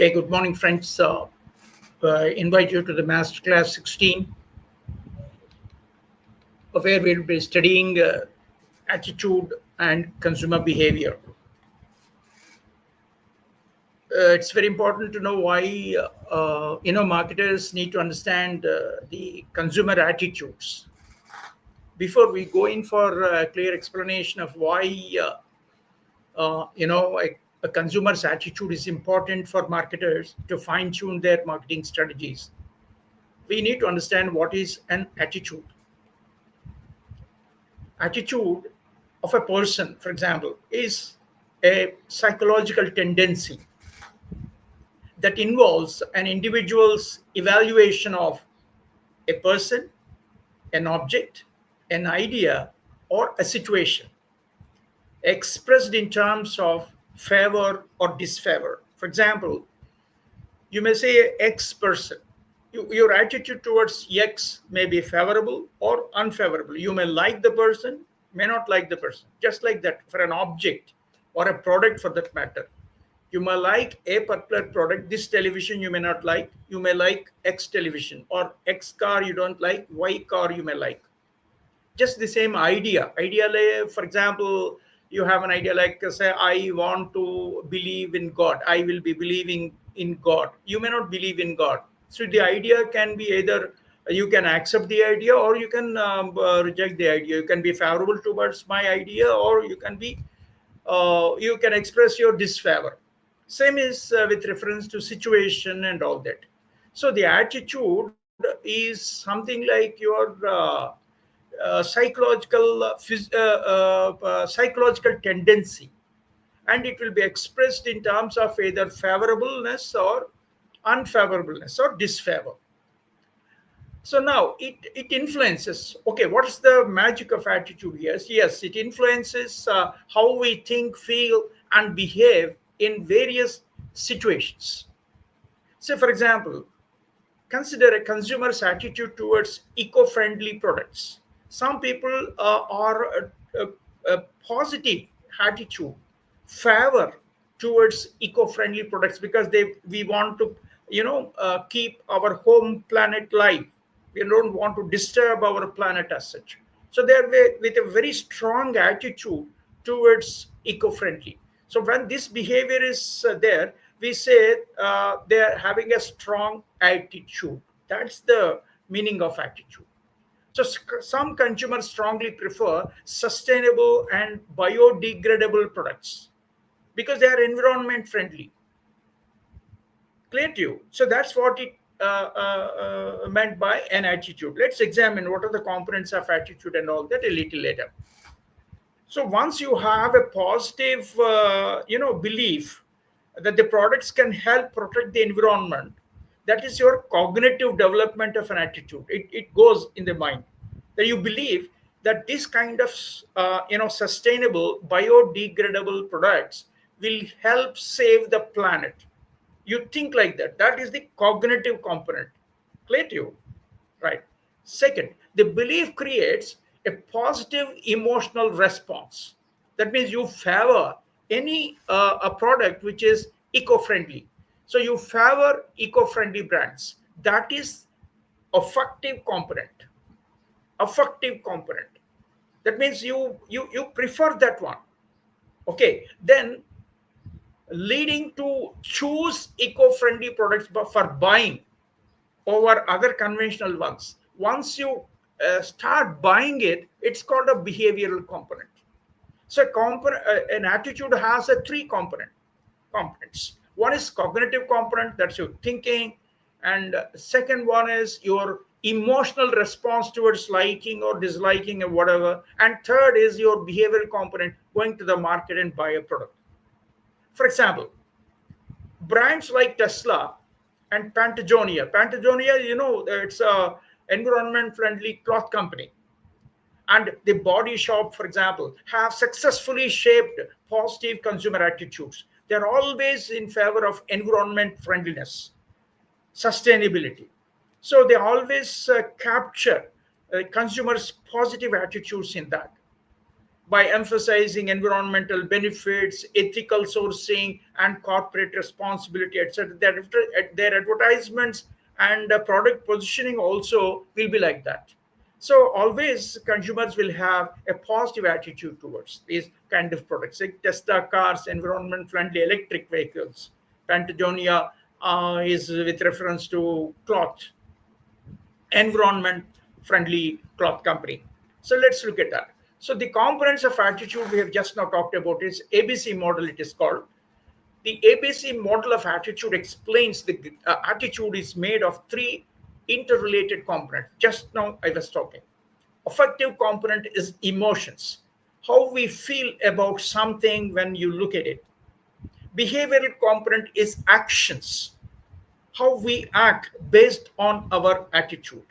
Okay, good morning, friends. I invite you to the Masterclass 16, where we'll be studying attitude and consumer behavior. It's very important to know why marketers need to understand the consumer attitudes. Before we go in for a clear explanation of why a consumer's attitude is important for marketers to fine tune their marketing strategies, we need to understand what is an attitude. Attitude of a person, for example, is a psychological tendency that involves an individual's evaluation of a person, an object, an idea, or a situation, expressed in terms of favor or disfavor. For example, you may say X person. Your attitude towards X may be favorable or unfavorable. You may like the person, may not like the person. Just like that, for an object or a product for that matter. You may like a particular product. This television you may not like. You may like X television, or X car you don't like, Y car you may like. Just the same idea, for example, you have an idea like, say, I want to believe in God, I will be believing in God. You may not believe in God. So the idea can be either you can accept the idea, or you can reject the idea. You can be favorable towards my idea, or you can express your disfavor. Same is with reference to situation and all that. So the attitude is something like your psychological tendency, and it will be expressed in terms of either favorableness or unfavorableness or disfavor. So now it influences. Okay, what is the magic of attitude? Yes, it influences how we think, feel, and behave in various situations. Say, for example, consider a consumer's attitude towards eco-friendly products. Some people are a positive attitude, favor towards eco-friendly products, because we want to keep our home planet live. We don't want to disturb our planet as such. So they're with a very strong attitude towards eco-friendly. So when this behavior is there, we say they're having a strong attitude. That's the meaning of attitude. So some consumers strongly prefer sustainable and biodegradable products because they are environment friendly. Clear to you? So that's what it meant by an attitude. Let's examine what are the components of attitude and all that a little later. So once you have a positive, belief that the products can help protect the environment, that is your cognitive development of an attitude. It goes in the mind that you believe that this kind of, sustainable, biodegradable products will help save the planet. You think like that. That is the cognitive component. Clear to you? Right. Second, the belief creates a positive emotional response. That means you favor any a product which is eco-friendly. So you favor eco-friendly brands. That is affective component. Affective component. That means you prefer that one. Okay. Then leading to choose eco-friendly products for buying over other conventional ones. Once you start buying it, it's called a behavioral component. So an attitude has a three components. One is cognitive component, that's your thinking, and second one is your emotional response towards liking or disliking or whatever, and third is your behavioral component, going to the market and buy a product. For example, brands like Tesla and Patagonia, it's a environment friendly cloth company. And the Body Shop, for example, have successfully shaped positive consumer attitudes. They're always in favor of environment friendliness, sustainability. So they always capture consumers' positive attitudes in that. by emphasizing environmental benefits, ethical sourcing, and corporate responsibility, etc. Their advertisements and product positioning also will be like that. So always consumers will have a positive attitude towards these kind of products, like Tesla cars, environment-friendly electric vehicles. Patagonia is with reference to cloth, environment friendly cloth company. So let's look at that. So the components of attitude we have just now talked about is ABC model, it is called. The ABC model of attitude explains the attitude is made of three interrelated components. Just now I was talking. Affective component is emotions, how we feel about something when you look at it. Behavioral component is actions, how we act based on our attitude.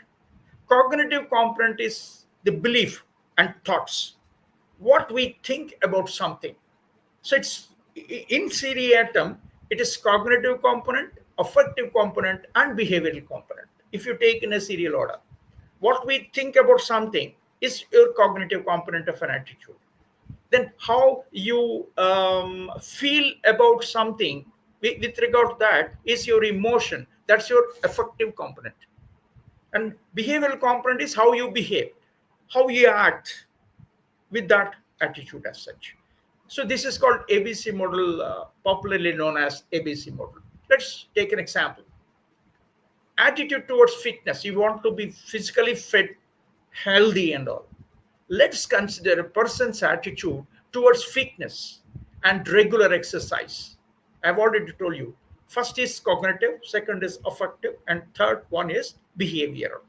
Cognitive component is the belief and thoughts, what we think about something. So it's in seriatim, it is cognitive component, affective component, and behavioral component. If you take in a serial order, what we think about something is your cognitive component of an attitude. Then how you feel about something with regard to that is your emotion. That's your affective component. And behavioral component is how you behave, how you act with that attitude as such. So this is called ABC model, popularly known as ABC model. Let's take an example. Attitude towards fitness. You want to be physically fit, healthy, and all. Let's consider a person's attitude towards fitness and regular exercise. I've already told you. First is cognitive, second is affective, and third one is behavioral.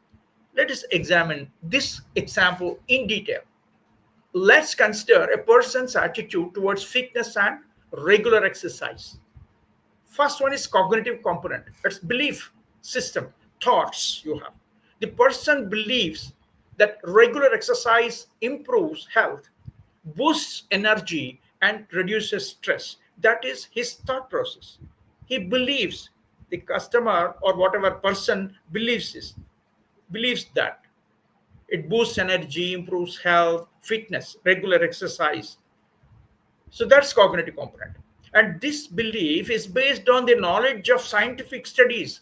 Let us examine this example in detail. Let's consider a person's attitude towards fitness and regular exercise. First one is cognitive component. It's belief system, thoughts you have. The person believes that regular exercise improves health, boosts energy, and reduces stress. That is his thought process. He believes, the customer or whatever person believes that it boosts energy, improves health, fitness, regular exercise. So that's cognitive component. And this belief is based on the knowledge of scientific studies,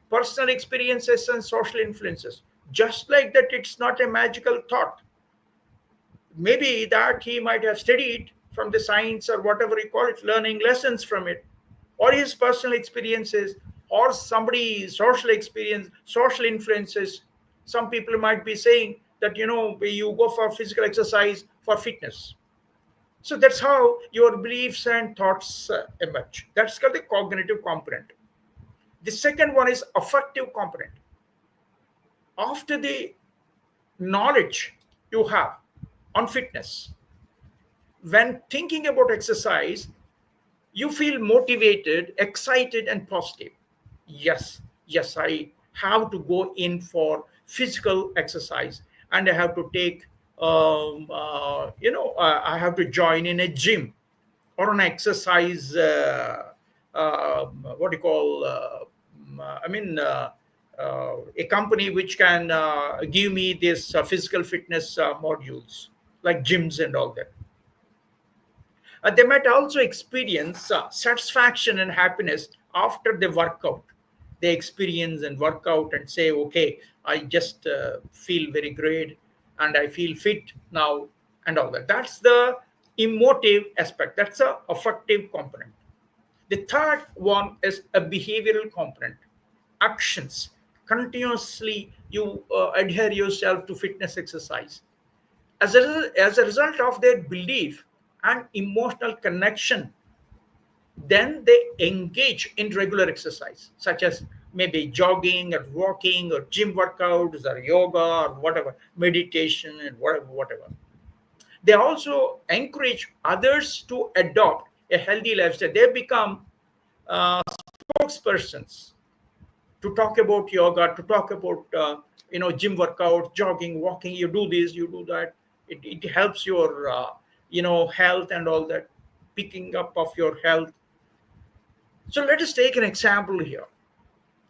personal experiences, and social influences. Just like that, it's not a magical thought. Maybe that he might have studied from the science or whatever you call it, learning lessons from it, or his personal experiences, or somebody's social experience, social influences. Some people might be saying that, you go for physical exercise for fitness. So that's how your beliefs and thoughts emerge. That's called the cognitive component. The second one is affective component. After the knowledge you have on fitness, when thinking about exercise, you feel motivated, excited, and positive. Yes, I have to go in for physical exercise, and I have to take, I have to join in a gym or an exercise, what do you call, I mean, a company which can give me this physical fitness modules like gyms and all that. They might also experience satisfaction and happiness after they work out. They experience and work out and say, okay, I just feel very great and I feel fit now and all that. That's the emotive aspect. That's a affective component. The third one is a behavioral component. Actions. Continuously, you adhere yourself to fitness exercise. As a result of their belief and emotional connection, then they engage in regular exercise, such as maybe jogging or walking or gym workouts or yoga or whatever, meditation and whatever. They also encourage others to adopt a healthy lifestyle. They become uh, spokespersons to talk about yoga, to talk about gym workout, jogging, walking. You do this, you do that. It helps your health and all that, picking up of your health. So let us take an example here.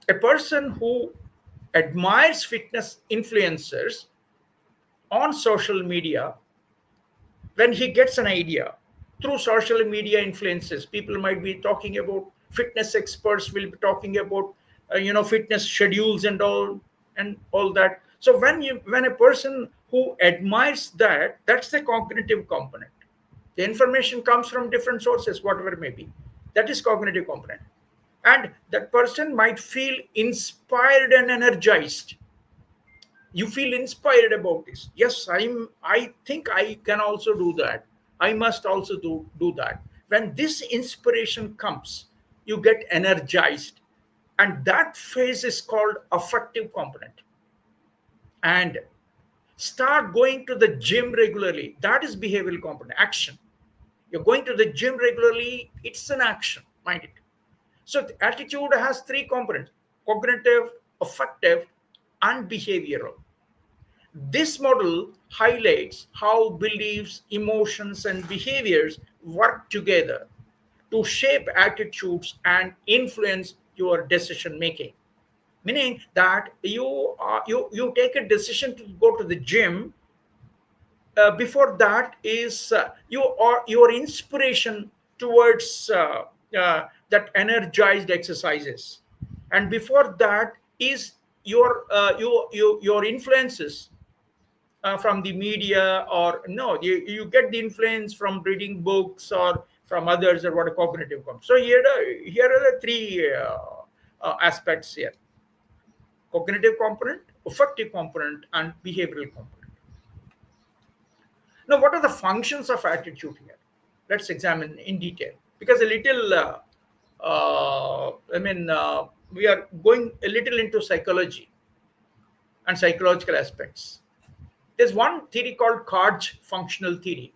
A person who admires fitness influencers on social media when he gets an idea through social media influences, people might be talking about, fitness experts will be talking about fitness schedules and all that. So when a person who admires that, that's the cognitive component. The information comes from different sources, whatever it may be. That is cognitive component. And that person might feel inspired and energized. You feel inspired about this. Yes, I think I can also do that. I must also do that. When this inspiration comes, you get energized. And that phase is called affective component. And start going to the gym regularly. That is behavioral component, action. You're going to the gym regularly, it's an action, mind it. So the attitude has three components: cognitive, affective, and behavioral. This model highlights how beliefs, emotions, and behaviors work together to shape attitudes and influence your decision making. Meaning that you take a decision to go to the gym. Before that is your inspiration towards that energized exercises, and before that is your influences from the media, or no, you get the influence from reading books or from others, or what a cognitive comes. So here are the three aspects here: cognitive component, affective component, and behavioral component. Now, what are the functions of attitude here? Let's examine in detail, because a little, we are going a little into psychology and psychological aspects. There's one theory called Carge functional theory.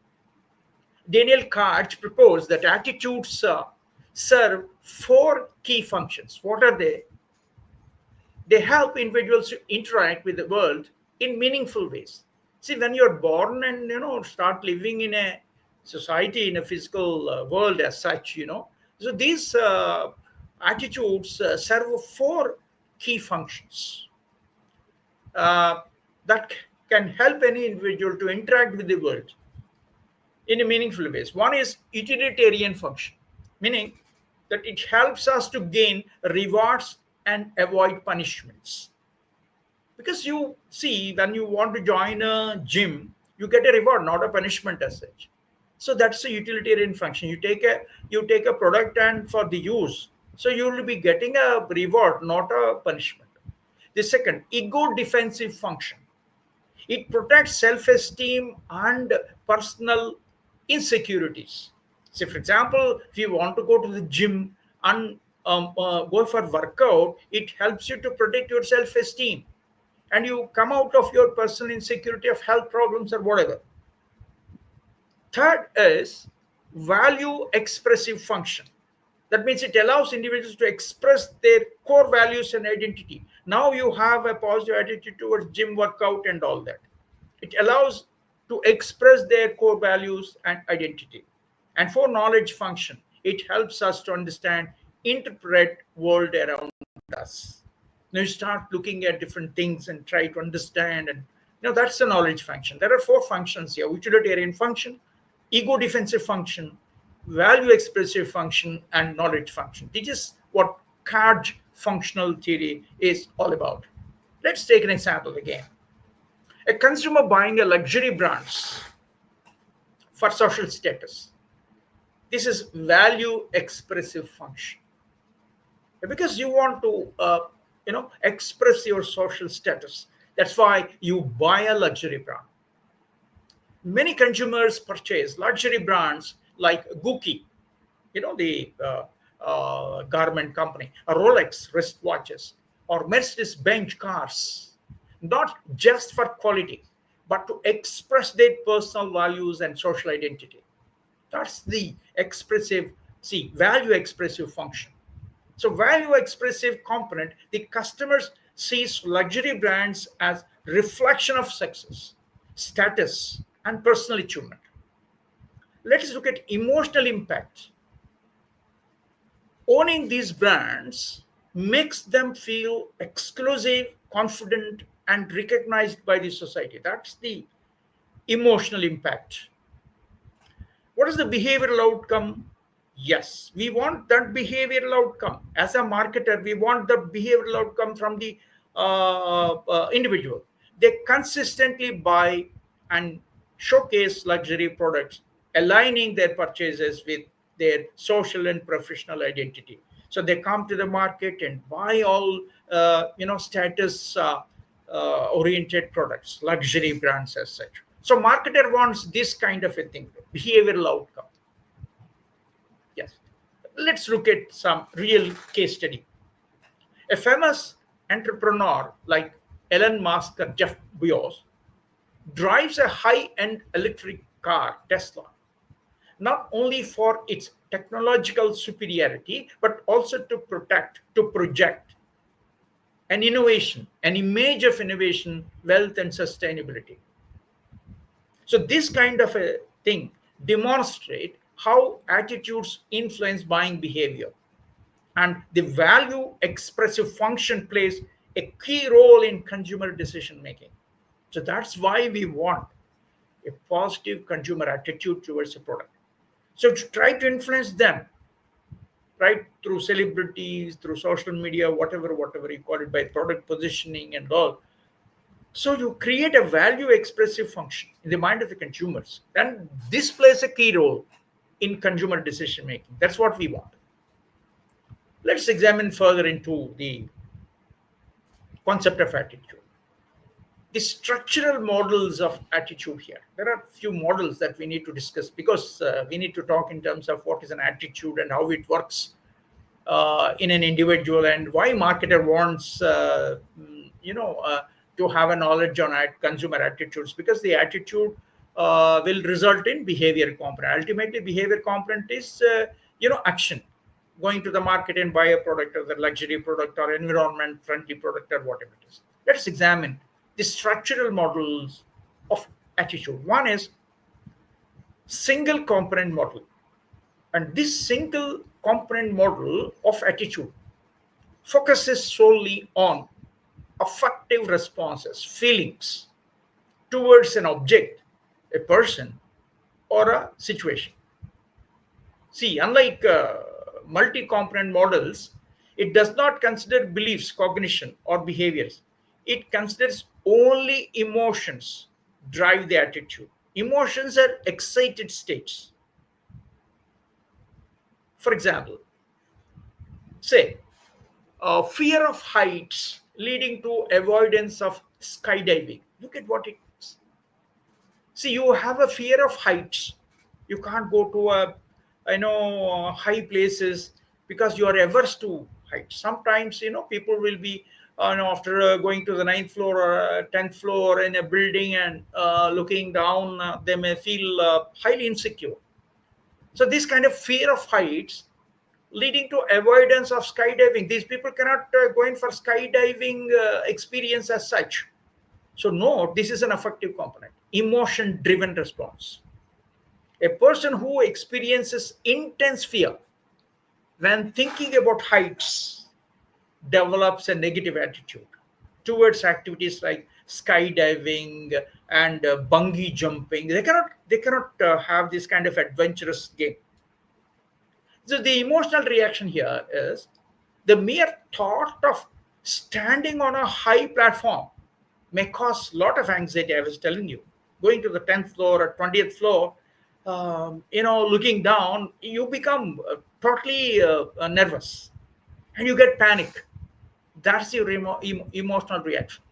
Daniel Carge proposed that attitudes serve four key functions. What are they? They help individuals to interact with the world in meaningful ways. See, when you're born and start living in a society, in a physical world as such, so these attitudes serve four key functions uh, that can help any individual to interact with the world in a meaningful ways. One is utilitarian function, meaning that it helps us to gain rewards and avoid punishments. Because you see, when you want to join a gym, you get a reward, not a punishment as such. So that's a utilitarian function. You take a product and for the use, so you will be getting a reward, not a punishment. The second, ego defensive function. It protects self-esteem and personal insecurities. Say, for example, if you want to go to the gym and go for workout, it helps you to protect your self-esteem, and you come out of your personal insecurity of health problems or whatever. Third is value expressive function. That means it allows individuals to express their core values and identity. Now you have a positive attitude towards gym workout and all that. It allows to express their core values and identity. And for knowledge function, it helps us to understand, interpret world around us. Now you start looking at different things and try to understand, and that's the knowledge function. There are four functions here: utilitarian function, ego defensive function, value expressive function, and knowledge function. This is what Carge functional theory is all about. Let's take an example again. A consumer buying a luxury brands for social status. This is value expressive function, because you want to express your social status. That's why you buy a luxury brand. Many consumers purchase luxury brands like Gucci, the garment company, or Rolex wristwatches, or Mercedes Benz cars, not just for quality, but to express their personal values and social identity. That's the expressive, see, value expressive function. So value expressive component, the customers sees luxury brands as reflection of success, status, and personal achievement. Let's look at emotional impact. Owning these brands makes them feel exclusive, confident, and recognized by the society. That's the emotional impact. What is the behavioral outcome? Yes, we want that behavioral outcome. As a marketer, we want the behavioral outcome from the individual. They consistently buy and showcase luxury products, aligning their purchases with their social and professional identity. So they come to the market and buy all status oriented products, luxury brands as such. So marketer wants this kind of a thing, behavioral outcome. Yes. Let's look at some real case study. A famous entrepreneur like Elon Musk or Jeff Bezos drives a high-end electric car, Tesla, not only for its technological superiority, but also to project an innovation, an image of innovation, wealth, and sustainability. So this kind of a thing demonstrate how attitudes influence buying behavior, and the value expressive function plays a key role in consumer decision making. So that's why we want a positive consumer attitude towards a product. So to try to influence them, right, through celebrities, through social media, whatever you call it, by product positioning and all. So you create a value expressive function in the mind of the consumers, and this plays a key role in consumer decision making. That's what we want. Let's examine further into the concept of attitude. The structural models of attitude here. There are few models that we need to discuss because we need to talk in terms of what is an attitude and how it works in an individual, and why marketer wants to have a knowledge on consumer attitudes, because the attitude will result in behavior component. Ultimately behavior component is action, going to the market and buy a product, or the luxury product or environment friendly product or whatever it is. Let's examine the structural models of attitude. One is single component model, and this single component model of attitude focuses solely on affective responses, feelings towards an object, a person, or a situation. See, unlike multi component models, it does not consider beliefs, cognition, or behaviors. It considers only emotions drive the attitude. Emotions are excited states. For example, say, fear of heights leading to avoidance of skydiving. Look at what it is. See, you have a fear of heights. You can't go to high places because you are averse to heights. Sometimes people will be after going to the ninth floor or 10th floor in a building and looking down, they may feel highly insecure. So this kind of fear of heights leading to avoidance of skydiving. These people cannot go in for skydiving experience as such. So no, this is an affective component, emotion driven response. A person who experiences intense fear when thinking about heights develops a negative attitude towards activities like skydiving and bungee jumping. They cannot have this kind of adventurous game. So the emotional reaction here is the mere thought of standing on a high platform may cause a lot of anxiety. I was telling you, going to the 10th floor or 20th floor, looking down, you become totally nervous and you get panic. That's your emotional reaction.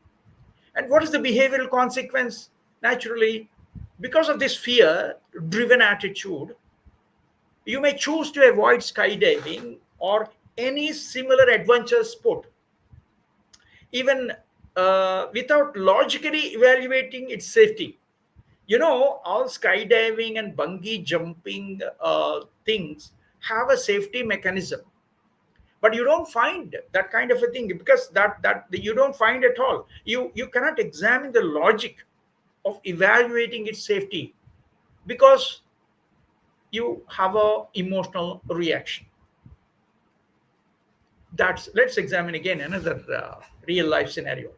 And what is the behavioral consequence? Naturally, because of this fear driven attitude, you may choose to avoid skydiving or any similar adventure sport, even without logically evaluating its safety. All skydiving and bungee jumping things have a safety mechanism, but you don't find that kind of a thing because that you don't find at all. You cannot examine the logic of evaluating its safety because you have a emotional reaction. That's Let's examine again another real life scenario.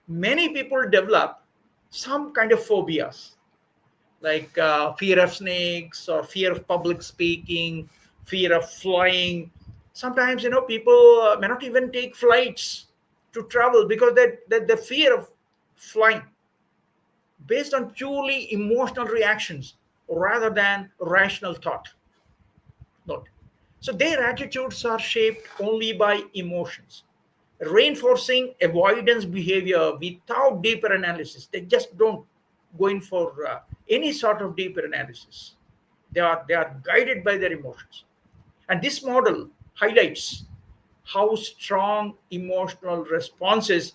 Many people develop some kind of phobias, like fear of snakes or fear of public speaking, fear of flying. Sometimes, people may not even take flights to travel because the fear of flying based on purely emotional reactions rather than rational thought. Note. So their attitudes are shaped only by emotions, reinforcing avoidance behavior without deeper analysis. They just don't go in for any sort of deeper analysis. They are guided by their emotions, and this model highlights how strong emotional responses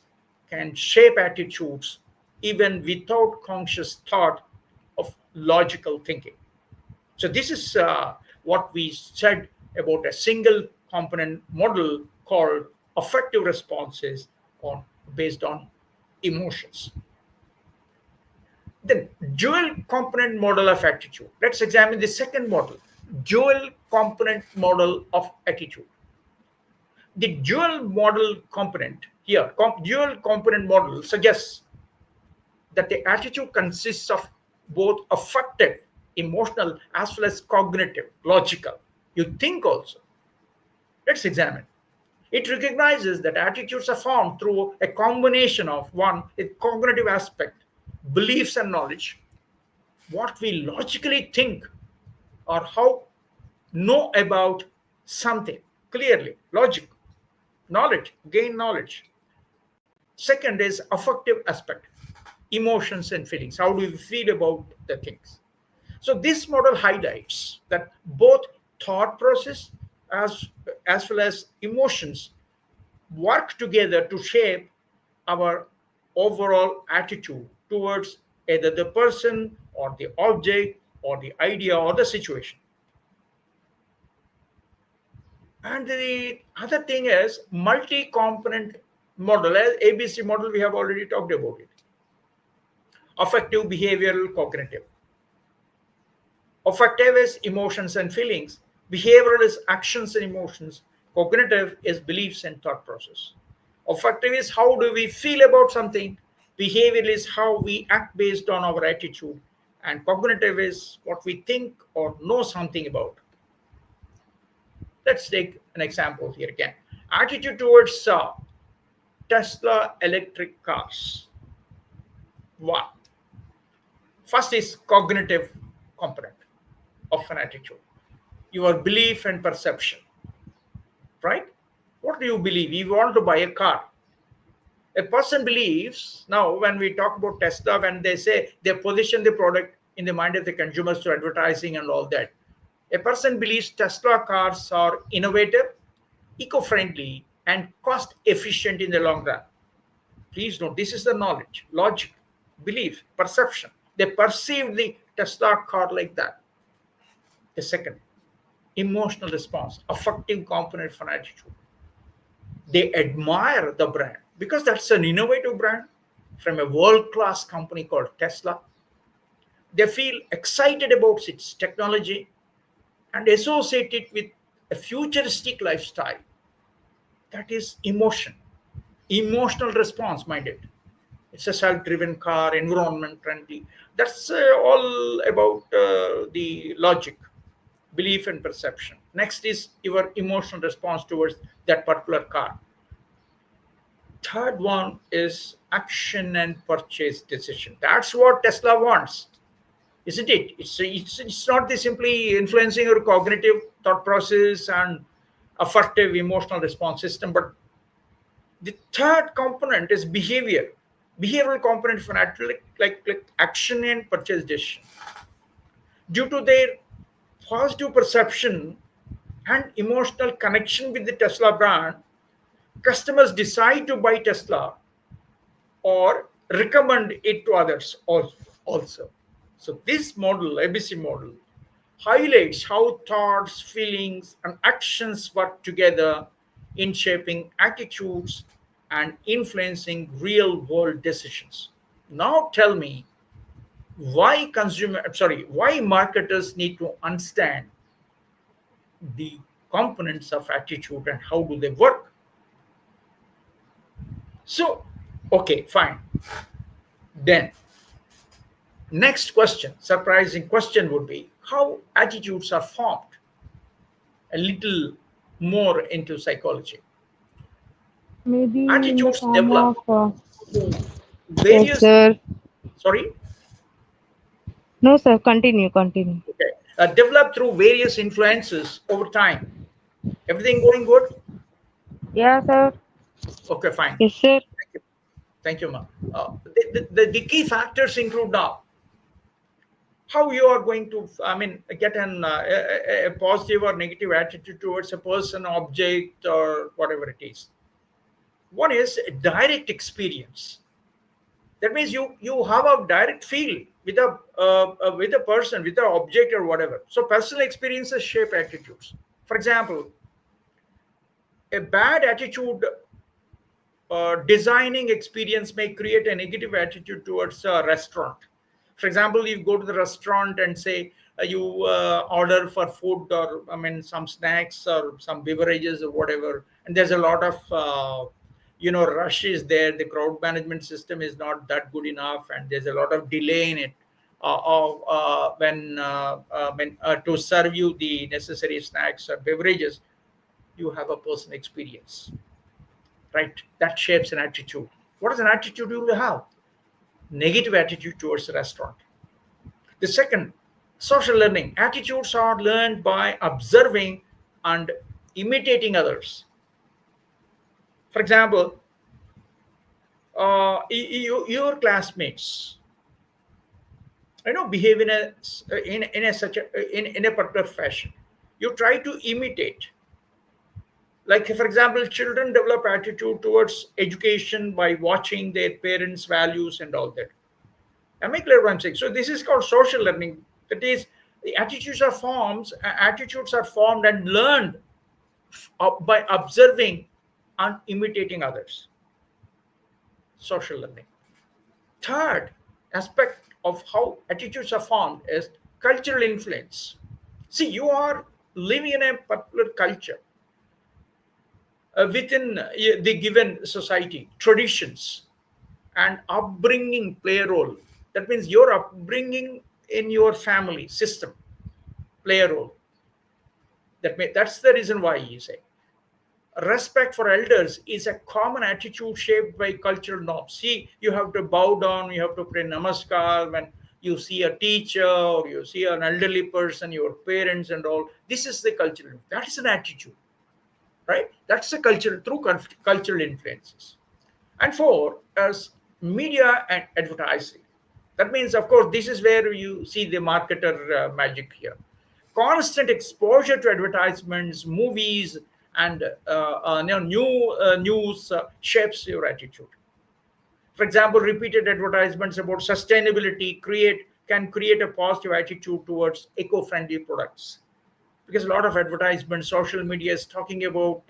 can shape attitudes even without conscious thought of logical thinking. So this is what we said about a single component model called affective responses on based on emotions. Then dual component model of attitude. Let's examine the second model, dual component model of attitude. The dual model component here, dual component model suggests that the attitude consists of both affective, emotional, as well as cognitive, logical. You think also. Let's examine. It recognizes that attitudes are formed through a combination of one, a cognitive aspect, beliefs and knowledge, what we logically think or how know about something clearly, logic, knowledge, gain knowledge. Second is affective aspect, emotions and feelings. How do we feel about the things? So this model highlights that both thought process as as well as emotions work together to shape our overall attitude towards either the person or the object or the idea or the situation. And the other thing is multi-component model, as ABC model, we have already talked about it. Affective, behavioral, cognitive. Affective is emotions and feelings. Behavioral is actions and emotions. Cognitive is beliefs and thought process. Affective is how do we feel about something. Behavioral is how we act based on our attitude. And cognitive is what we think or know something about. Let's take an example here again. Attitude towards Tesla electric cars. One. First is cognitive component of an attitude. Your belief and perception, right? What do you believe? You want to buy a car. A person believes, now when we talk about Tesla, when they say they position the product in the mind of the consumers through advertising and all that, a person believes Tesla cars are innovative, eco-friendly, and cost efficient in the long run. Please note, this is the knowledge, logic, belief, perception. They perceive the Tesla car like that. The second, emotional response, affective component for attitude. They admire the brand because that's an innovative brand from a world-class company called Tesla. They feel excited about its technology and associate it with a futuristic lifestyle. That is emotion, emotional response minded. It's a self-driven car, environment friendly. That's all about the logic, belief and perception. Next is your emotional response towards that particular car. Third one is action and purchase decision. That's what Tesla wants, isn't it? It's not the simply influencing your cognitive thought process and affective emotional response system, but the third component is behavior. Behavioral component for like action and purchase decision. Due to their positive perception and emotional connection with the Tesla brand, customers decide to buy Tesla or recommend it to others also. So this model, ABC model, highlights how thoughts, feelings, and actions work together in shaping attitudes and influencing real world decisions. Now tell me why marketers need to understand the components of attitude and how do they work. So, okay, fine. Then Next question, surprising question would be how attitudes are formed. A little more into psychology. Maybe in the Attitudes form develop of through yes, various, sir. sorry, No, sir. Continue, continue. okay, develop through various influences over time. Everything going good? Yeah, sir. Okay, fine. Yes, sir. Thank you. Thank you, ma. The key factors include now how you are going to, I mean, get a positive or negative attitude towards a person, object, or whatever it is. One is direct experience. That means you have a direct feel with a person, with an object or whatever. So personal experiences shape attitudes. For example, a bad attitude designing experience may create a negative attitude towards a restaurant. For example, you go to the restaurant and say you order for food or I mean some snacks or some beverages or whatever, and there's a lot of rush is there. The crowd management system is not that good enough, and there's a lot of delay in it. When to serve you the necessary snacks or beverages, you have a personal experience, right? That shapes an attitude. What is an attitude you will have? Negative attitude towards the restaurant. The second, social learning. Attitudes are learned by observing and imitating others. For example, your classmates, behave in a such in a particular fashion. You try to imitate. Like for example, children develop attitude towards education by watching their parents' values and all that. Am I clear what I'm saying? So this is called social learning. That is, the attitudes are formed and learned by observing and imitating others. Social learning. Third aspect of how attitudes are formed is cultural influence. See, you are living in a particular culture within the given society, traditions and upbringing play a role. That means your upbringing in your family system play a role. That's the reason why you say respect for elders is a common attitude shaped by cultural norms. See, you have to bow down, you have to pray namaskar when you see a teacher or you see an elderly person, your parents and all. This is the cultural. That is an attitude, right? That's the cultural through cultural influences. And four, as media and advertising. That means, of course, this is where you see the marketer magic here. Constant exposure to advertisements, movies, and new news shapes your attitude. For example, repeated advertisements about sustainability can create a positive attitude towards eco-friendly products, because a lot of advertisement social media is talking about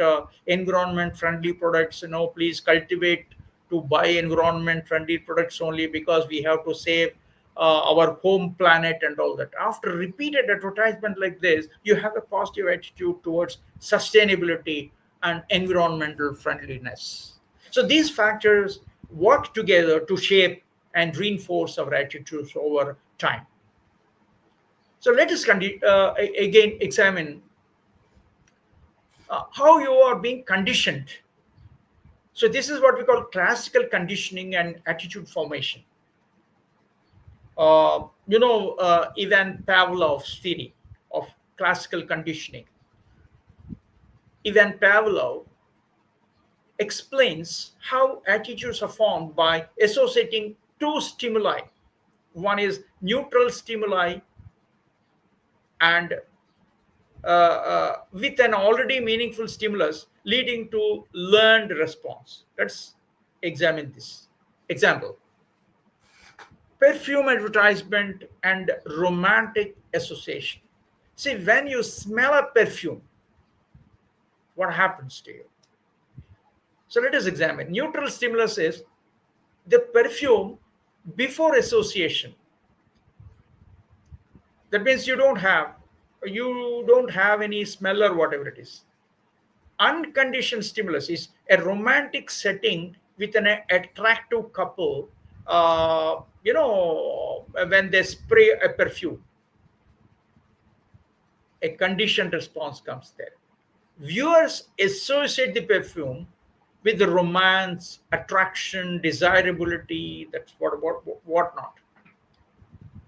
environment friendly products. Please cultivate to buy environment friendly products only because we have to save our home planet and all that. After repeated advertisement like this, you have a positive attitude towards sustainability and environmental friendliness. So these factors work together to shape and reinforce our attitudes over time. So let us again examine how you are being conditioned. So this is what we call classical conditioning and attitude formation. Ivan Pavlov's theory of classical conditioning. Ivan Pavlov explains how attitudes are formed by associating two stimuli. One is neutral stimuli and with an already meaningful stimulus leading to learned response. Let's examine this. Example, perfume advertisement and romantic association. See, when you smell a perfume, what happens to you? So let us examine. Neutral stimulus is the perfume before association. That means you don't have any smell or whatever it is. Unconditioned stimulus is a romantic setting with an attractive couple, when they spray a perfume, a conditioned response comes there. Viewers associate the perfume with the romance, attraction, desirability, that's whatnot.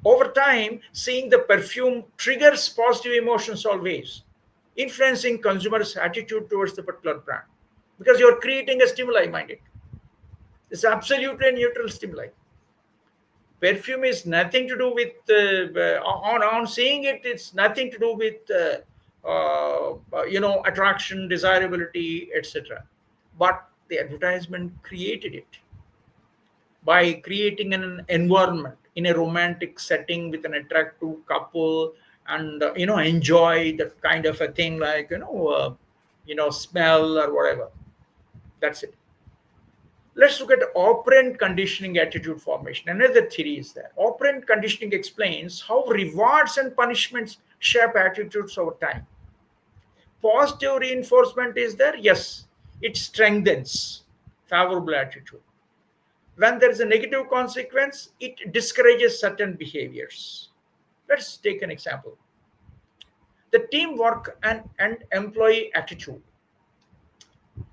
Over time, seeing the perfume triggers positive emotions always, influencing consumers' attitude towards the particular brand. Because you're creating a stimuli, mind it. It's absolutely a neutral stimuli. Perfume is nothing to do with on seeing it. It's nothing to do with attraction, desirability, etc. But the advertisement created it by creating an environment in a romantic setting with an attractive couple, and enjoy that kind of a thing, like smell or whatever. That's it. Let's look at operant conditioning attitude formation. Another theory is that operant conditioning explains how rewards and punishments shape attitudes over time. Positive reinforcement is there, yes, it strengthens favorable attitude. When there is a negative consequence, it discourages certain behaviors. Let's take an example. The teamwork and employee attitude.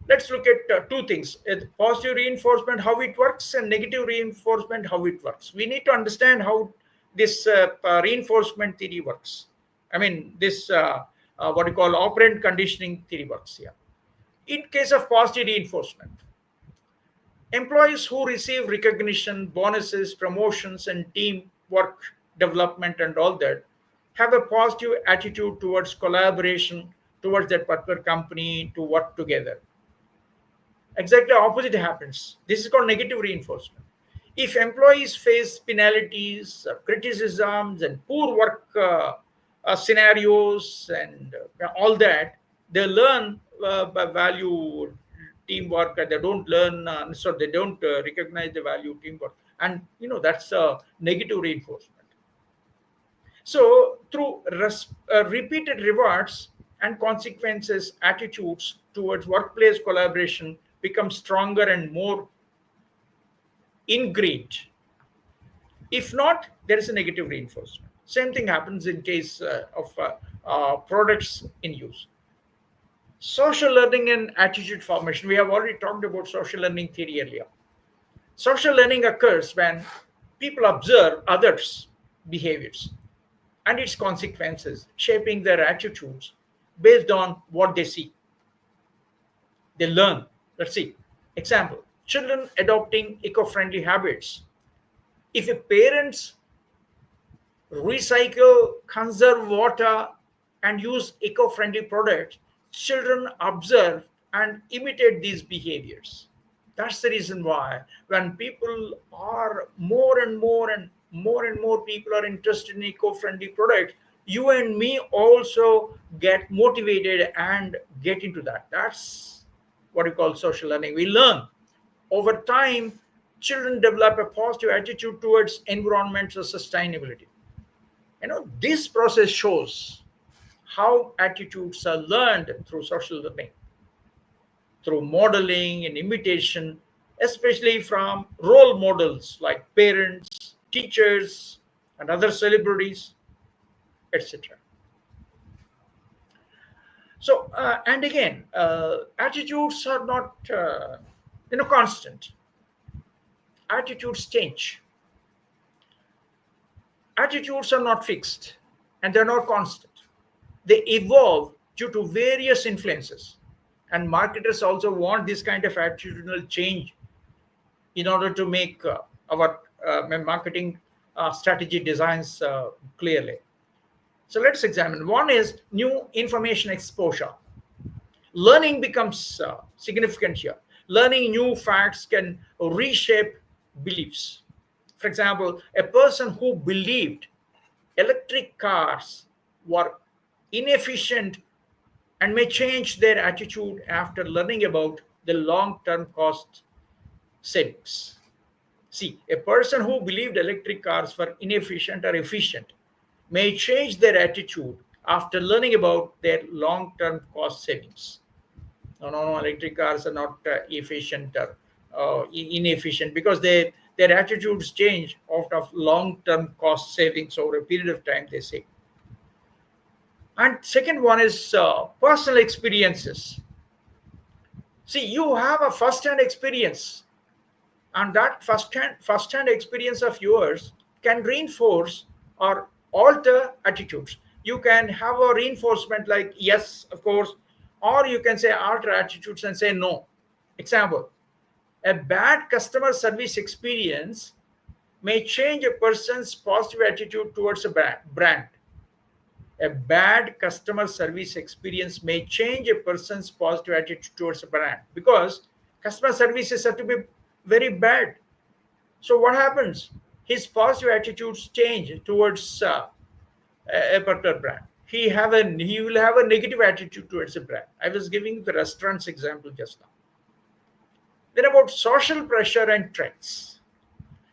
Let's look at two things: positive reinforcement, how it works, and negative reinforcement, how it works. We need to understand how this reinforcement theory works. I mean, this what you call operant conditioning theory works here. In case of positive reinforcement, employees who receive recognition, bonuses, promotions, and teamwork development and all that have a positive attitude towards collaboration, towards that particular company, to work together. Exactly opposite happens. This is called negative reinforcement. If employees face penalties, criticisms, and poor work scenarios and all that, they learn by value teamwork, and they don't learn, so they don't recognize the value teamwork, and that's negative reinforcement. So through repeated rewards and consequences, attitudes towards workplace collaboration become stronger and more ingrained. If not, there is a negative reinforcement. Same thing happens in case of products in use. Social learning and attitude formation. We have already talked about social learning theory earlier. Social learning occurs when people observe others' behaviors and its consequences, shaping their attitudes based on what they see. They learn. Let's see. Example: children adopting eco-friendly habits. If a parents recycle, conserve water, and use eco-friendly products, children observe and imitate these behaviors. That's the reason why when people are more and more people are interested in eco-friendly products, you and me also get motivated and get into that. That's what we call social learning. We learn. Over time, children develop a positive attitude towards environmental sustainability. This process shows how attitudes are learned through social learning, through modeling and imitation, especially from role models like parents, teachers, and other celebrities, etc. So, and again, attitudes are not, constant. Attitudes change. Attitudes are not fixed, and they're not constant. They evolve due to various influences. And marketers also want this kind of attitudinal change in order to make our marketing strategy designs clearly. So let's examine. One is new information exposure. Learning becomes significant here. Learning new facts can reshape beliefs. For example, a person who believed electric cars were inefficient and may change their attitude after learning about the long term cost savings. See, a person who believed electric cars were inefficient or efficient may change their attitude after learning about their long term cost savings. No, no, no, electric cars are not efficient or inefficient, because Their attitudes change out of long term cost savings over a period of time, they say. And second one is personal experiences. See, you have a first hand experience, and that first hand experience of yours can reinforce or alter attitudes. You can have a reinforcement like yes, of course, or you can say alter attitudes and say no. Example: a bad customer service experience may change a person's positive attitude towards a brand. A bad customer service experience may change a person's positive attitude towards a brand because customer service is said to be very bad. So what happens? His positive attitudes change towards a particular brand. He will have a negative attitude towards a brand. I was giving the restaurants example just now. Then about social pressure and trends.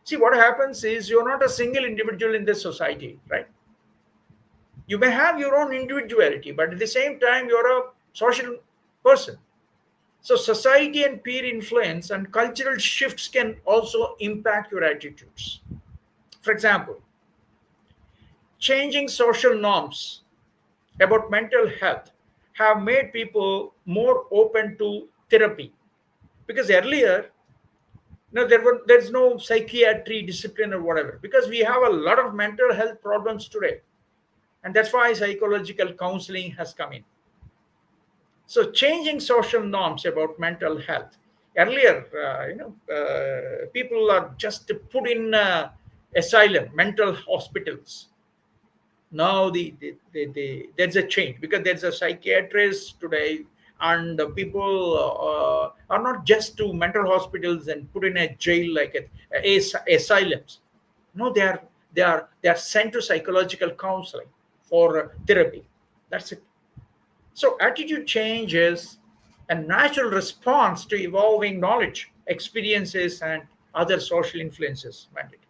See, what happens is you're not a single individual in this society, right? You may have your own individuality, but at the same time, you're a social person. So, society and peer influence and cultural shifts can also impact your attitudes. For example, changing social norms about mental health have made people more open to therapy because earlier, there's no psychiatry discipline or whatever because we have a lot of mental health problems today, and that's why psychological counseling has come in. So changing social norms about mental health. Earlier, people are just put in asylum, mental hospitals. Now there's a change because there's a psychiatrist today, and people are not just to mental hospitals and put in a jail like asylums. No, they are sent to psychological counseling for therapy. That's it. So, attitude change is a natural response to evolving knowledge, experiences, and other social influences. Mandate.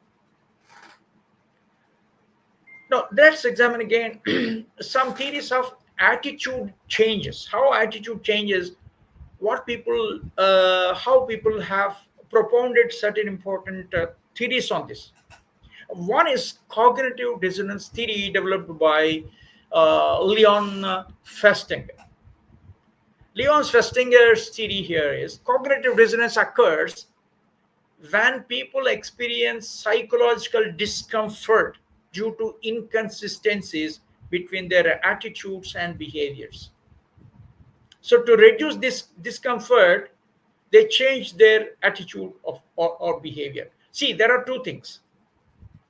Now, let's examine again some theories of attitude changes. How attitude changes, how people have propounded certain important theories on this. One is cognitive dissonance theory developed by Leon Festinger. Leon Festinger's theory here is cognitive dissonance occurs when people experience psychological discomfort due to inconsistencies between their attitudes and behaviors. So, to reduce this discomfort, they change their attitude or behavior. See, there are two things.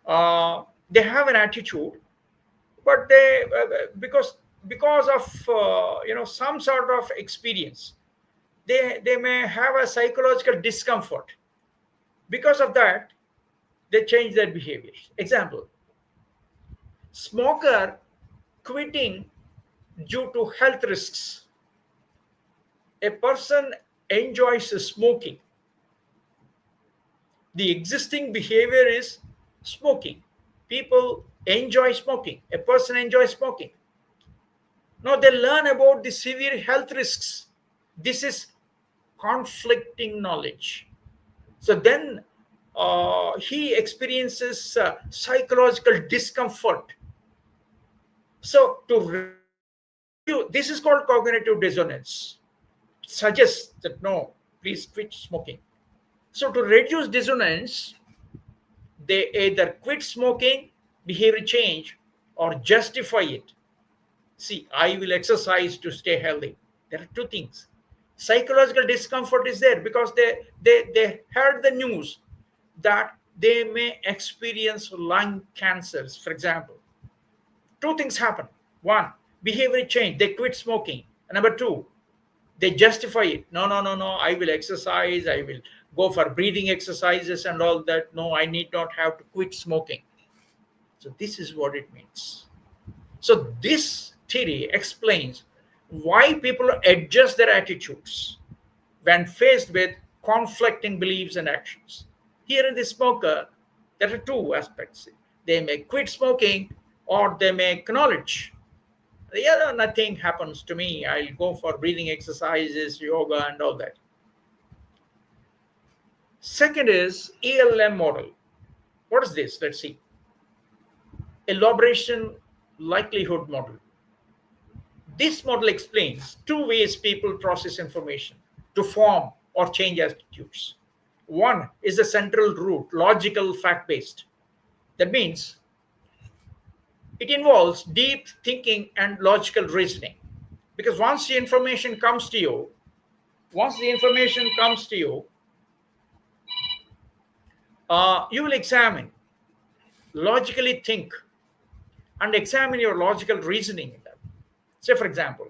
They have an attitude, but because of some sort of experience, they may have a psychological discomfort. Because of that, they change their behaviors. Example: smoker quitting due to health risks. A person enjoys smoking. The existing behavior is smoking. People enjoy smoking. A person enjoys smoking. Now they learn about the severe health risks. This is conflicting knowledge. So then he experiences psychological discomfort. So to reduce, this is called cognitive dissonance. It suggests that no, please quit smoking. So to reduce dissonance, they either quit smoking, behavior change, or justify it. See, I will exercise to stay healthy. There are two things. Psychological discomfort is there because they heard the news that they may experience lung cancers, for example. Two things happen. One, behavior change. They quit smoking. And number two, they justify it. No, no, no, no. I will exercise. I will go for breathing exercises and all that. No, I need not have to quit smoking. So this is what it means. So this theory explains why people adjust their attitudes when faced with conflicting beliefs and actions. Here in the smoker, there are two aspects. They may quit smoking or they may acknowledge, yeah, nothing happens to me. I'll go for breathing exercises, yoga, and all that. Second is ELM model. What is this? Let's see. Elaboration likelihood model. This model explains two ways people process information to form or change attitudes. One is the central root, logical, fact based. That means it involves deep thinking and logical reasoning. Because once the information comes to you, you will examine, logically think, and examine your logical reasoning in that. Say, for example,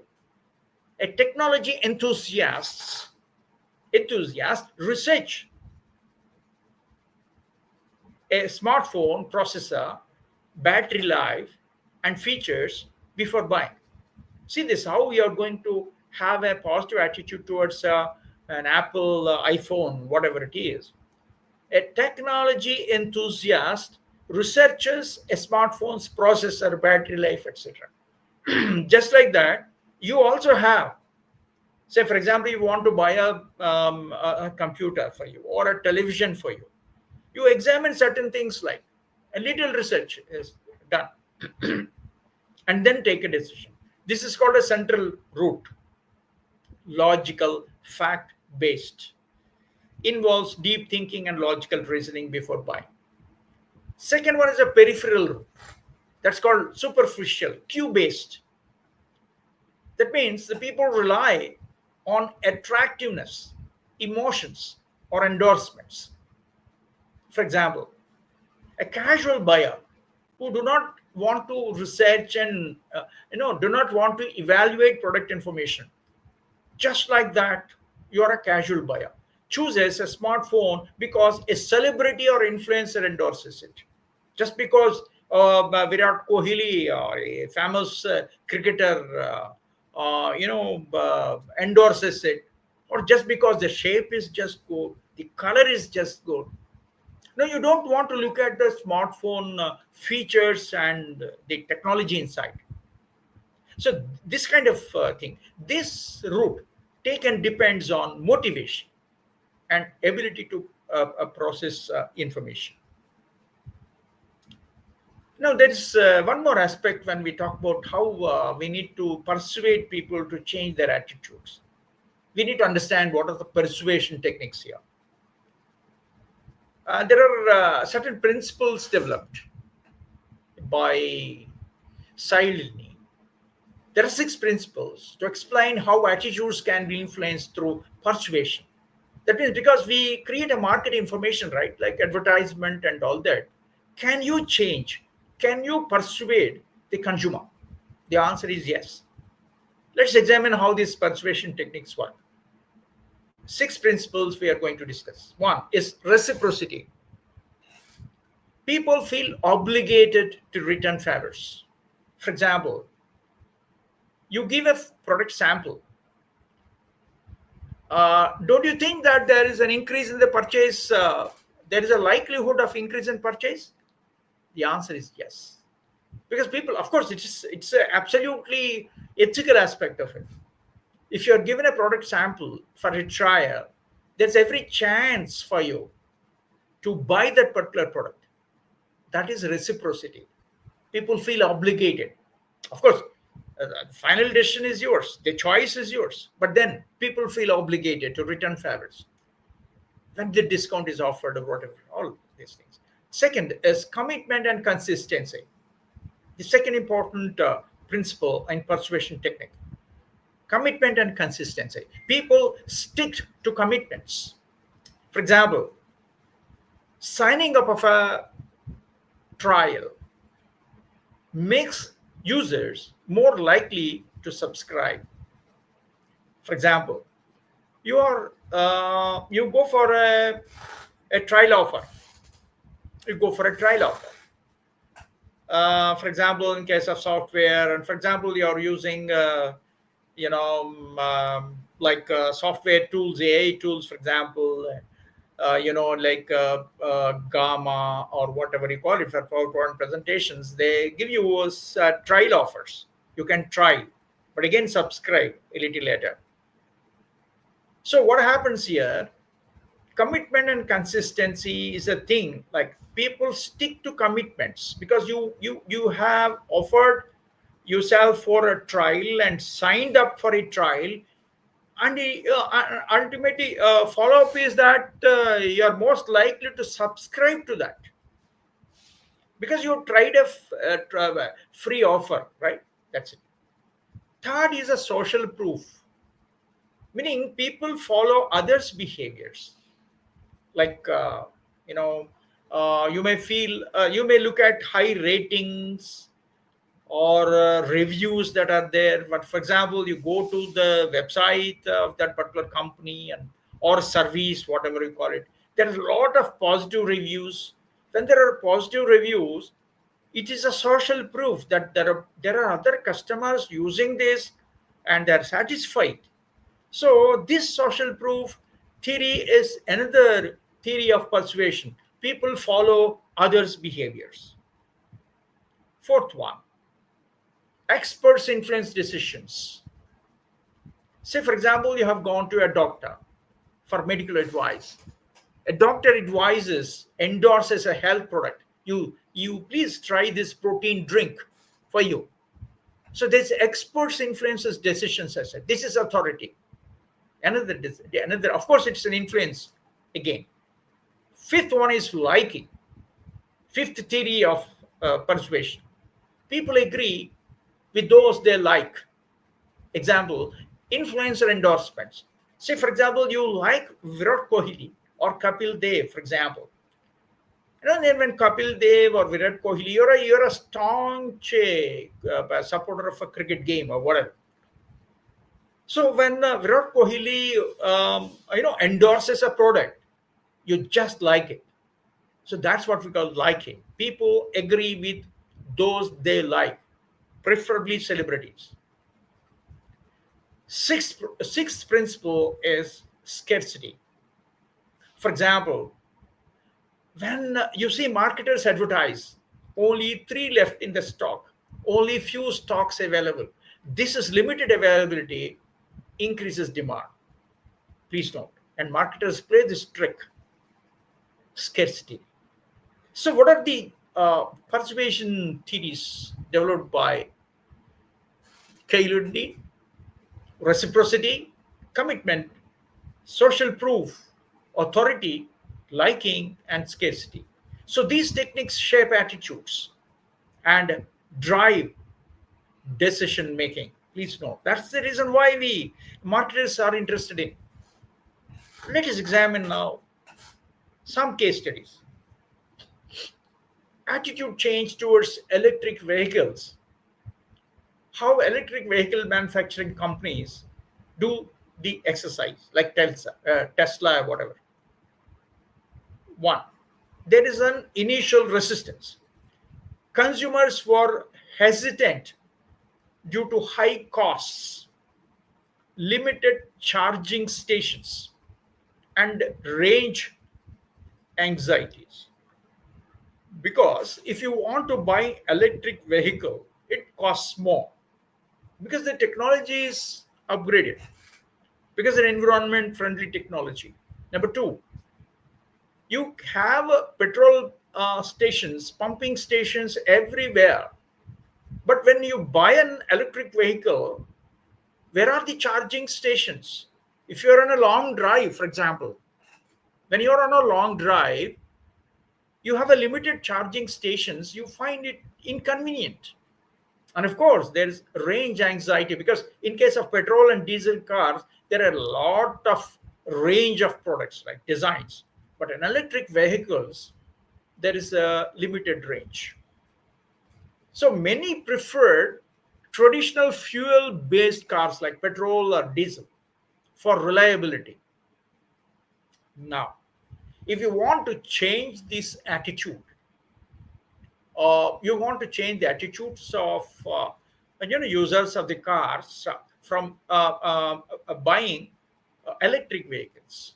a technology enthusiast research a smartphone processor, battery life, and features before buying. See this how we are going to have a positive attitude towards an Apple iPhone, whatever it is. A technology enthusiast researches a smartphone's processor, battery life, etc. Just like that, you also have, say, for example, you want to buy a computer for you or a television for you. You examine certain things like a little research is done and then take a decision. This is called a central root, logical, fact based, involves deep thinking and logical reasoning before buying. Second one is a peripheral route, that's called superficial, cue based. That means the people rely on attractiveness, emotions, or endorsements. For example, a casual buyer who do not want to research and do not want to evaluate product information, just like that, you are a casual buyer, chooses a smartphone because a celebrity or influencer endorses it, just because Virat Kohli or a famous cricketer endorses it, or just because the shape is just good, the color is just good. No, you don't want to look at the smartphone features and the technology inside. So this kind of thing, this route taken depends on motivation and ability to process information. Now, there is one more aspect when we talk about how we need to persuade people to change their attitudes. We need to understand what are the persuasion techniques here. There are certain principles developed by Siley. There are six principles to explain how attitudes can be influenced through persuasion. That means because we create a market information, right, like advertisement and all that, can you change? Can you persuade the consumer? The answer is yes. Let's examine how these persuasion techniques work. Six principles we are going to discuss. One is reciprocity. People feel obligated to return favors. For example, you give a product sample. Don't you think that there is an increase in the purchase? There is a likelihood of increase in purchase? The answer is yes, because people, of course, it's a absolutely ethical aspect of it. If you are given a product sample for a trial, there's every chance for you to buy that particular product. That is reciprocity. People feel obligated. Of course, the final decision is yours, the choice is yours, but then people feel obligated to return favors when the discount is offered or whatever, all these things. Second is commitment and consistency. The second important principle in persuasion technique, commitment and consistency. People stick to commitments. For example, signing up of a trial makes users more likely to subscribe. For example, you go for a trial offer. You go for a trial offer. For example, in case of software, and for example, you are using like software tools, AI tools, for example, like Gamma or whatever you call it for PowerPoint presentations. They give you trial offers. You can try, but again, subscribe a little later. So what happens here? commitment and consistency is a thing. Like people stick to commitments because you have offered yourself for a trial and signed up for a trial, and ultimately follow up is that you are most likely to subscribe to that because you tried a free offer, right? That's it. Third is a social proof, meaning people follow others behaviors. Like you know you may look at high ratings or reviews that are there. But for example, you go to the website of that particular company and or service, whatever you call it, there is a lot of positive reviews. When there are positive reviews, it is a social proof that there are other customers using this and they are satisfied. So this social proof theory is another theory of persuasion. People follow others behaviors. Fourth one, experts influence decisions. Say, for example, you have gone to a doctor for medical advice. A doctor endorses a health product. You please try this protein drink for you. So this experts influences decisions. I said this is authority. Another, of course, it's an influence again. Fifth one is liking. Fifth theory of persuasion. People agree with those they like. Example, influencer endorsements. Say, for example, you like Virat Kohli or Kapil Dev, for example. Then when Kapil Dev or Virat Kohli, you're a staunch supporter of a cricket game or whatever. So when Virat Kohli, endorses a product, you just like it. So that's what we call liking. People agree with those they like, preferably celebrities. Sixth principle is scarcity. For example, when you see marketers advertise only three left in the stock, only few stocks available, this is limited availability, increases demand. Please note. And marketers play this trick, scarcity. So, what are the persuasion theories developed by Kailudi? Reciprocity, commitment, social proof, authority, liking, and scarcity. So these techniques shape attitudes and drive decision making. Please note that's the reason why we marketers are interested in. Let us examine now some case studies. Attitude change towards electric vehicles. How electric vehicle manufacturing companies do the exercise, like Tesla, whatever. One, there is an initial resistance. Consumers were hesitant due to high costs, limited charging stations, and range anxieties. Because if you want to buy electric vehicle, it costs more because the technology is upgraded, because it's an environment friendly technology. Number two, you have petrol stations, pumping stations everywhere. But when you buy an electric vehicle, where are the charging stations? If you're on a long drive, for example, when you're on a long drive, you have a limited charging stations, you find it inconvenient. And of course, there's range anxiety because in case of petrol and diesel cars, there are a lot of range of products like designs. But in electric vehicles, there is a limited range. So many preferred traditional fuel based cars like petrol or diesel for reliability. Now, if you want to change this attitude, you want to change the attitudes of users of the cars from buying electric vehicles.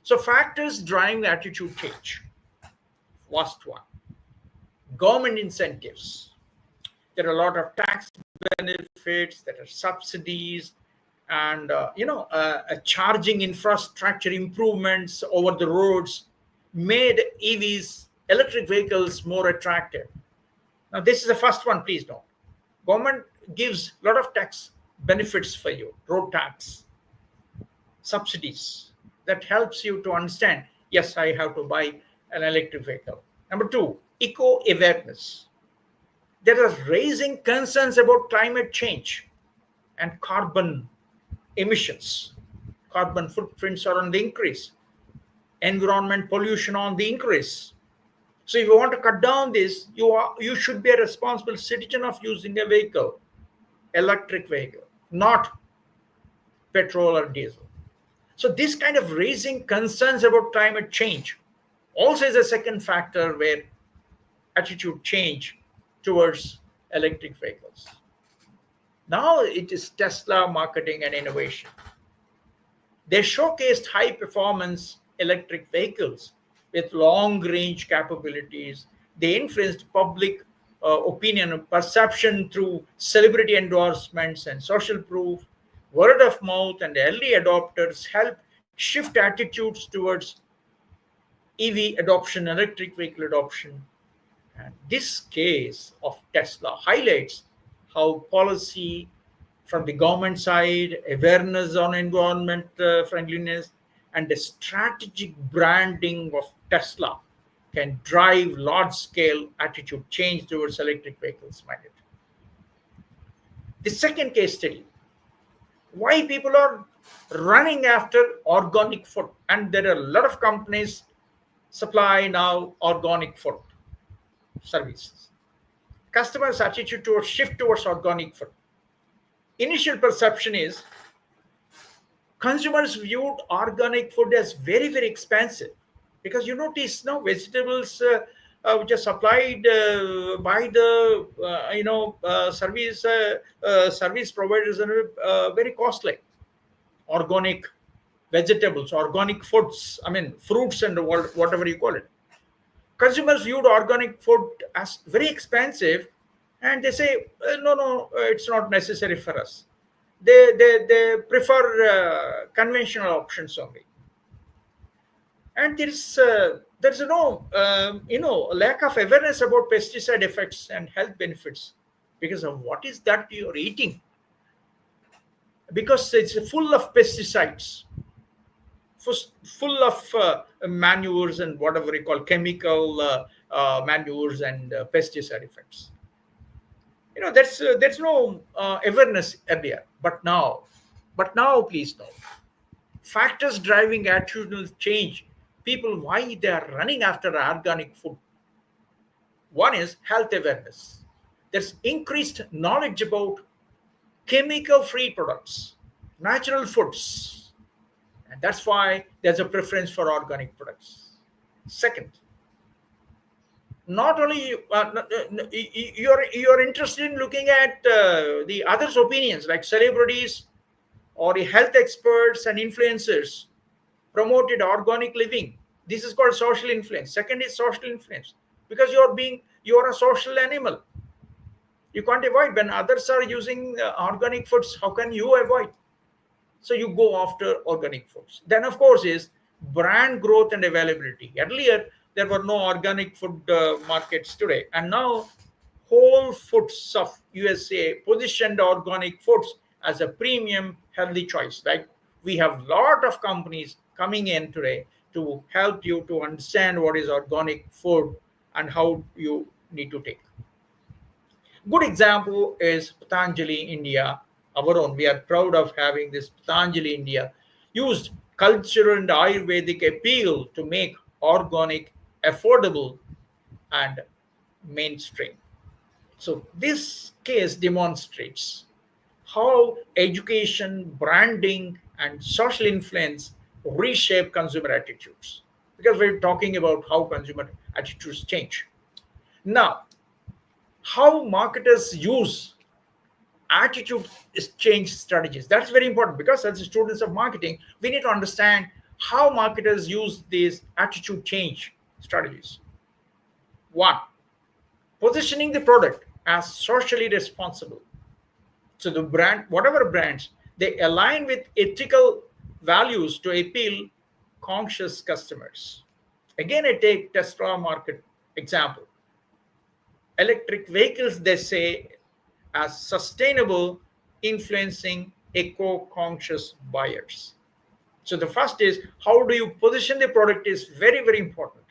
So factors driving the attitude change. First one, government incentives. There are a lot of tax benefits, there are subsidies, and charging infrastructure improvements over the roads made EVs, electric vehicles, more attractive. Now, this is the first one, please note. Government gives a lot of tax benefits for you, road tax, subsidies, that helps you to understand, yes, I have to buy an electric vehicle. Number two, eco awareness. There are raising concerns about climate change and carbon emissions. Carbon footprints are on the increase, environment pollution on the increase. So if you want to cut down this, you should be a responsible citizen of using a vehicle, electric vehicle, not petrol or diesel. So this kind of raising concerns about climate change also is a second factor where attitude change towards electric vehicles. Now it is Tesla marketing and innovation. They showcased high performance electric vehicles with long range capabilities. They influenced public opinion and perception through celebrity endorsements and social proof. Word of mouth and early adopters helped shift attitudes towards EV adoption, electric vehicle adoption. And this case of Tesla highlights how policy from the government side, awareness on environment friendliness, and the strategic branding of Tesla can drive large scale attitude change towards electric vehicles. The second case study, why people are running after organic food, and there are a lot of companies supply now organic food services. Customers' attitude towards shift towards organic food. Initial perception is consumers viewed organic food as very, very expensive, because you notice now vegetables which are supplied by the service providers are very costly. Organic vegetables, organic foods, I mean fruits and whatever you call it. Consumers viewed organic food as very expensive, and they say, no, no, it's not necessary for us. They prefer conventional options only. And there's no lack of awareness about pesticide effects and health benefits, because of what is that you're eating, because it's full of pesticides, full of manures and whatever you call chemical manures and pesticide effects. There's no awareness earlier, but now please know, factors driving attitudinal change, people why they are running after organic food. One is health awareness. There's increased knowledge about chemical free products, natural foods, and that's why there's a preference for organic products. Second, not only you're interested in looking at the others' opinions, like celebrities or the health experts and influencers promoted organic living. This is called social influence. Second is social influence, because you're a social animal. You can't avoid when others are using organic foods. How can you avoid? So you go after organic foods. Then, of course, is brand growth and availability. Earlier, there were no organic food markets today, and now Whole Foods of USA positioned organic foods as a premium healthy choice. Like, we have a lot of companies coming in today to help you to understand what is organic food and how you need to take. Good example is Patanjali India, our own. We are proud of having this Patanjali India, used cultural and Ayurvedic appeal to make organic affordable and mainstream. So this case demonstrates how education, branding, and social influence reshape consumer attitudes. Because we're talking about how consumer attitudes change. Now, how marketers use attitude change strategies. That's very important, because as students of marketing, we need to understand how marketers use these attitude change strategies. One, positioning the product as socially responsible. So the brand, whatever brands, They align with ethical values to appeal conscious customers. Again, I take Tesla market example. Electric vehicles, they say, as sustainable, influencing eco-conscious buyers. So the first is how do you position the product is very, very important.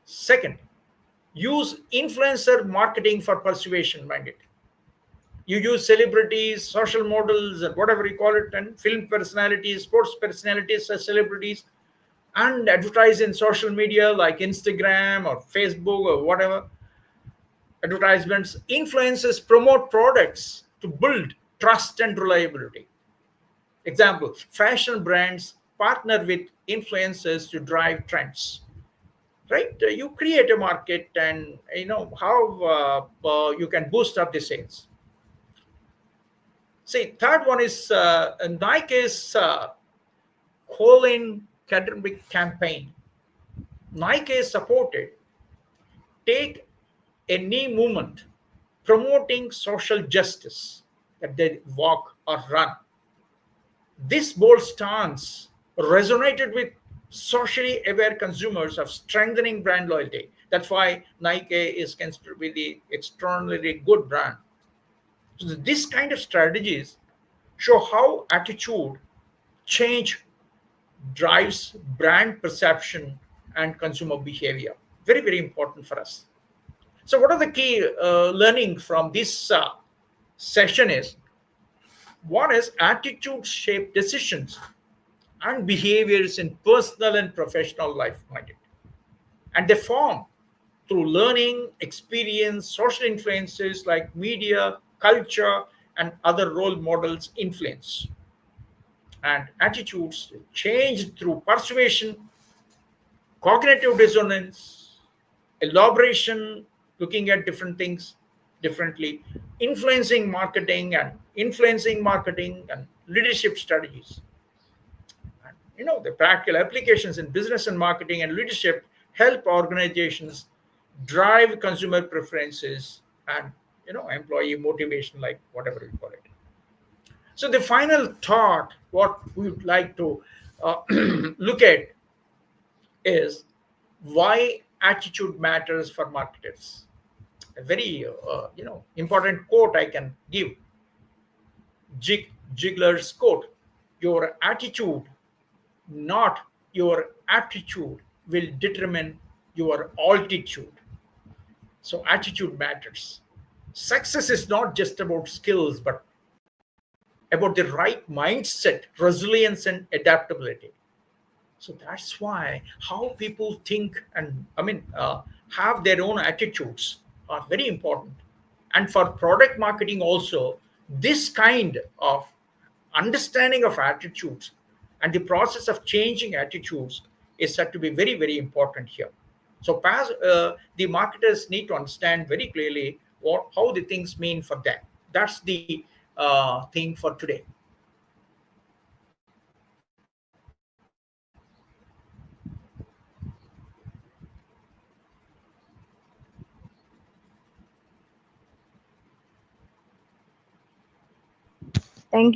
Second, use influencer marketing for persuasion mandate. You use celebrities, social models, and whatever you call it, and film personalities, sports personalities as celebrities, and advertise in social media like Instagram or Facebook or whatever. Advertisements, influencers promote products to build trust and reliability. Example, fashion brands partner with influencers to drive trends. Right? You create a market, and you know how you can boost up the sales. See, third one is Nike's Colin Kaepernick campaign. Nike is supported take a knee movement promoting social justice, that they walk or run. This bold stance resonated with socially aware consumers of strengthening brand loyalty. That's why Nike is considered to be the extraordinarily good brand. So this kind of strategies show how attitude change drives brand perception and consumer behavior. Very, very important for us. So, what are the key learning from this session is one is attitude shape decisions and behaviors in personal and professional life minded. And they form through learning, experience, social influences like media, culture, and other role models influence. And attitudes change through persuasion, cognitive dissonance, elaboration, looking at different things differently, influencing marketing and leadership strategies. And, the practical applications in business and marketing and leadership help organizations drive consumer preferences and employee motivation, like whatever you call it. So the final thought, what we would like to look at is why attitude matters for marketers. A very important quote I can give. Ziegler's quote: "Your attitude, not your aptitude, will determine your altitude." So attitude matters. Success is not just about skills, but about the right mindset, resilience, and adaptability. So that's why how people think and have their own attitudes are very important. And for product marketing also, this kind of understanding of attitudes and the process of changing attitudes is said to be very, very important here. So the marketers need to understand very clearly how the things mean for them. That's the thing for today. Thank